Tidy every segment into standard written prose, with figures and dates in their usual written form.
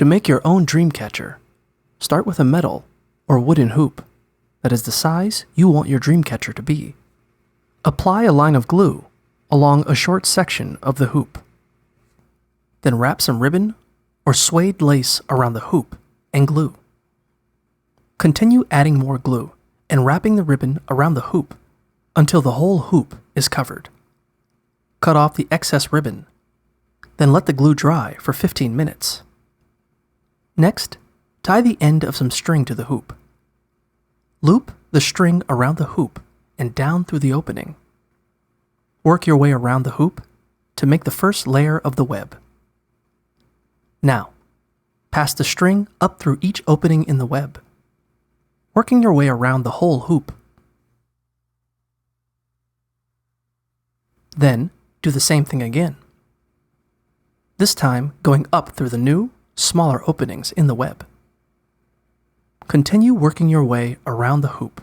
To make your own Dreamcatcher, start with a metal or wooden hoop that is the size you want your Dreamcatcher to be. Apply a line of glue along a short section of the hoop. Then wrap some ribbon or suede lace around the hoop and glue. Continue adding more glue and wrapping the ribbon around the hoop until the whole hoop is covered. Cut off the excess ribbon, then let the glue dry for 15 minutes. Next, tie the end of some string to the hoop. Loop the string around the hoop and down through the opening. Work your way around the hoop to make the first layer of the web. Now, pass the string up through each opening in the web, working your way around the whole hoop. Then, do the same thing again. This time going up through the new, smaller openings in the web. Continue working your way around the hoop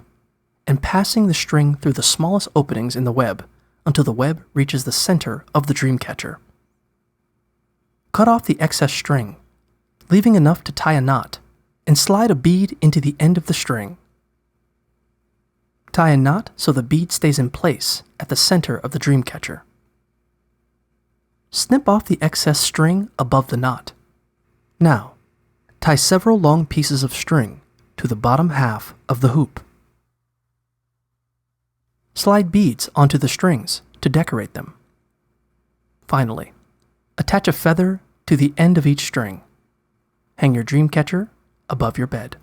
and passing the string through the smallest openings in the web until the web reaches the center of the Dreamcatcher. Cut off the excess string, leaving enough to tie a knot, and slide a bead into the end of the string. Tie a knot so the bead stays in place at the center of the Dreamcatcher. Snip off the excess string above the knot. Now, tie several long pieces of string to the bottom half of the hoop. Slide beads onto the strings to decorate them. Finally, attach a feather to the end of each string. Hang your Dreamcatcher above your bed.